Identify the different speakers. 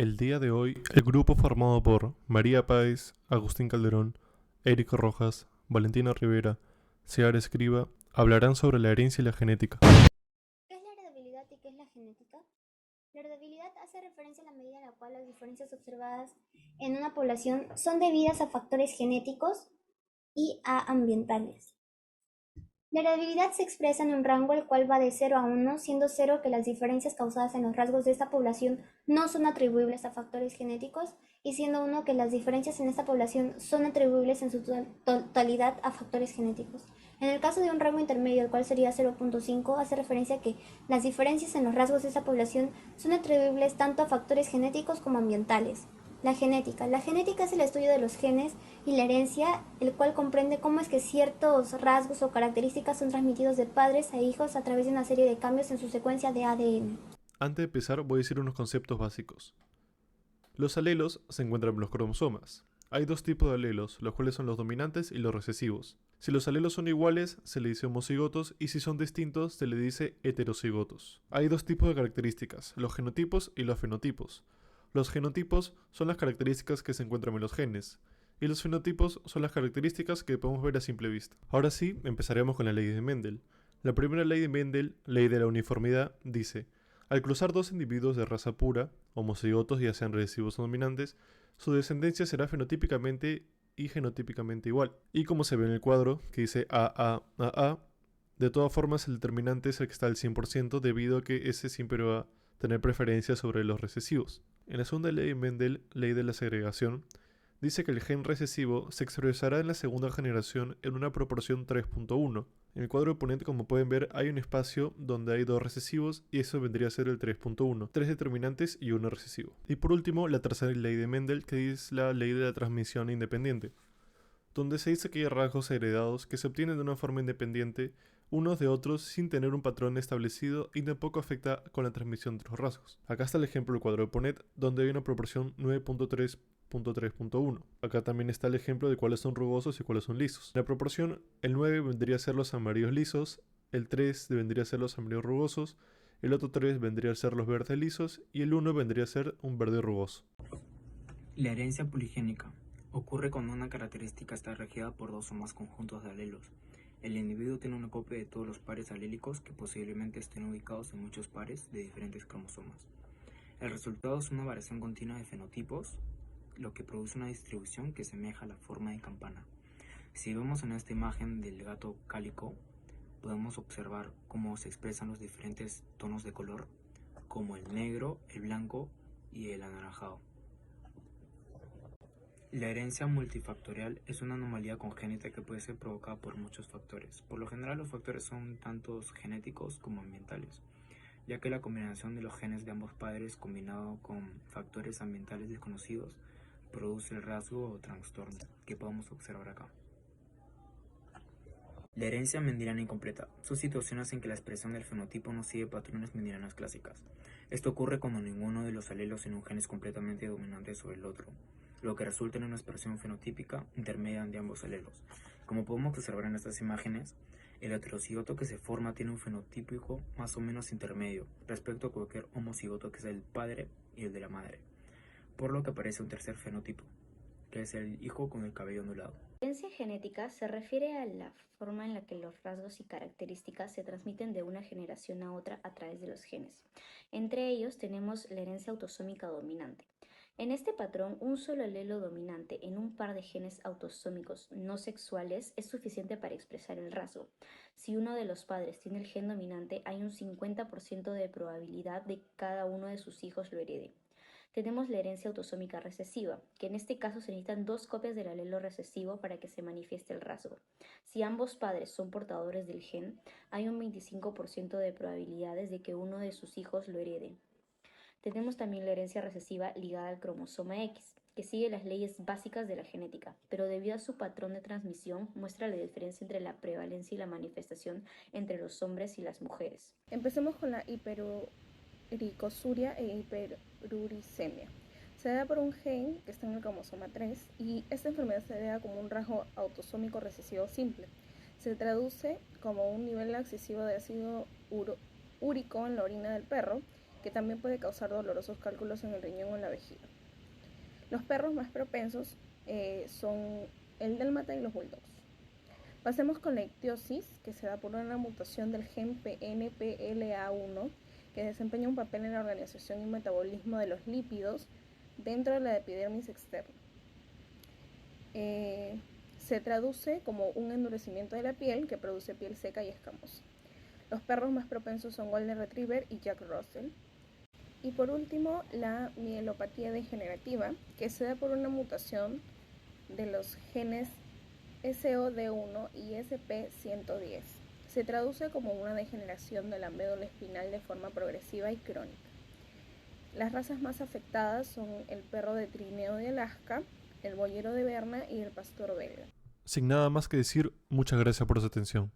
Speaker 1: El día de hoy, el grupo formado por María Páez, Agustín Calderón, Érico Rojas, Valentina Rivera, Seara Escriba, hablarán sobre la herencia y la genética.
Speaker 2: ¿Qué es la heredabilidad y qué es la genética? La heredabilidad hace referencia a la medida en la cual las diferencias observadas en una población son debidas a factores genéticos y a ambientales. La heredabilidad se expresa en un rango el cual va de 0 a 1, siendo 0 que las diferencias causadas en los rasgos de esta población no son atribuibles a factores genéticos y siendo 1 que las diferencias en esta población son atribuibles en su totalidad a factores genéticos. En el caso de un rango intermedio, el cual sería 0.5, hace referencia a que las diferencias en los rasgos de esta población son atribuibles tanto a factores genéticos como ambientales. La genética. La genética es el estudio de los genes y la herencia, el cual comprende cómo es que ciertos rasgos o características son transmitidos de padres a hijos a través de una serie de cambios en su secuencia de ADN.
Speaker 1: Antes de empezar, voy a decir unos conceptos básicos. Los alelos se encuentran en los cromosomas. Hay dos tipos de alelos, los cuales son los dominantes y los recesivos. Si los alelos son iguales, se le dice homocigotos, y si son distintos, se le dice heterocigotos. Hay dos tipos de características, los genotipos y los fenotipos. Los genotipos son las características que se encuentran en los genes, y los fenotipos son las características que podemos ver a simple vista. Ahora sí, empezaremos con la ley de Mendel. La primera ley de Mendel, ley de la uniformidad, dice: al cruzar dos individuos de raza pura, homocigotos ya sean recesivos o dominantes, su descendencia será fenotípicamente y genotípicamente igual. Y como se ve en el cuadro, que dice AA, de todas formas el determinante es el que está al 100% debido a que ese siempre va a tener preferencia sobre los recesivos. En la segunda ley de Mendel, ley de la segregación, dice que el gen recesivo se expresará en la segunda generación en una proporción 3.1. En el cuadro oponente, como pueden ver, hay un espacio donde hay dos recesivos y eso vendría a ser el 3.1. Tres determinantes y uno recesivo. Y por último, la tercera ley de Mendel, que es la ley de la transmisión independiente, donde se dice que hay rasgos heredados que se obtienen de una forma independiente unos de otros sin tener un patrón establecido y tampoco afecta con la transmisión de los rasgos. Acá está el ejemplo del cuadro de Ponet, donde hay una proporción 9.3.3.1. Acá también está el ejemplo de cuáles son rugosos y cuáles son lisos. En la proporción, el 9 vendría a ser los amarillos lisos, el 3 vendría a ser los amarillos rugosos, el otro 3 vendría a ser los verdes lisos y el 1 vendría a ser un verde rugoso.
Speaker 3: La herencia poligénica ocurre cuando una característica está regida por dos o más conjuntos de alelos. El individuo tiene una copia de todos los pares alélicos que posiblemente estén ubicados en muchos pares de diferentes cromosomas. El resultado es una variación continua de fenotipos, lo que produce una distribución que semeja a la forma de campana. Si vemos en esta imagen del gato cálico, podemos observar cómo se expresan los diferentes tonos de color, como el negro, el blanco y el anaranjado. La herencia multifactorial es una anomalía congénita que puede ser provocada por muchos factores. Por lo general, los factores son tanto genéticos como ambientales, ya que la combinación de los genes de ambos padres combinado con factores ambientales desconocidos produce el rasgo o trastorno que podemos observar acá. La herencia mendeliana incompleta son situaciones en que la expresión del fenotipo no sigue patrones mendelianos clásicas. Esto ocurre cuando ninguno de los alelos en un gen es completamente dominante sobre el otro, lo que resulta en una expresión fenotípica intermedia de ambos alelos. Como podemos observar en estas imágenes, el heterocigoto que se forma tiene un fenotípico más o menos intermedio respecto a cualquier homocigoto que es el padre y el de la madre, por lo que aparece un tercer fenotipo, que es el hijo con el cabello ondulado.
Speaker 4: La herencia genética se refiere a la forma en la que los rasgos y características se transmiten de una generación a otra a través de los genes. Entre ellos tenemos la herencia autosómica dominante. En este patrón, un solo alelo dominante en un par de genes autosómicos no sexuales es suficiente para expresar el rasgo. Si uno de los padres tiene el gen dominante, hay un 50% de probabilidad de que cada uno de sus hijos lo herede. Tenemos la herencia autosómica recesiva, que en este caso se necesitan dos copias del alelo recesivo para que se manifieste el rasgo. Si ambos padres son portadores del gen, hay un 25% de probabilidades de que uno de sus hijos lo herede. Tenemos también la herencia recesiva ligada al cromosoma X, que sigue las leyes básicas de la genética, pero debido a su patrón de transmisión muestra la diferencia entre la prevalencia y la manifestación entre los hombres y las mujeres.
Speaker 5: Empecemos con la hiperuricosuria e hiperuricemia. Se da por un gen que está en el cromosoma 3 y esta enfermedad se da como un rasgo autosómico recesivo simple. Se traduce como un nivel excesivo de ácido úrico en la orina del perro que también puede causar dolorosos cálculos en el riñón o en la vejiga. Los perros más propensos son el dálmata y los bulldogs. Pasemos con la ictiosis, que se da por una mutación del gen PNPLA1, que desempeña un papel en la organización y metabolismo de los lípidos dentro de la epidermis externa. Se traduce como un endurecimiento de la piel que produce piel seca y escamosa. Los perros más propensos son Golden Retriever y Jack Russell. Y por último, la mielopatía degenerativa, que se da por una mutación de los genes SOD1 y SP110. Se traduce como una degeneración de la médula espinal de forma progresiva y crónica. Las razas más afectadas son el perro de trineo de Alaska, el boyero de Berna y el pastor belga.
Speaker 1: Sin nada más que decir, muchas gracias por su atención.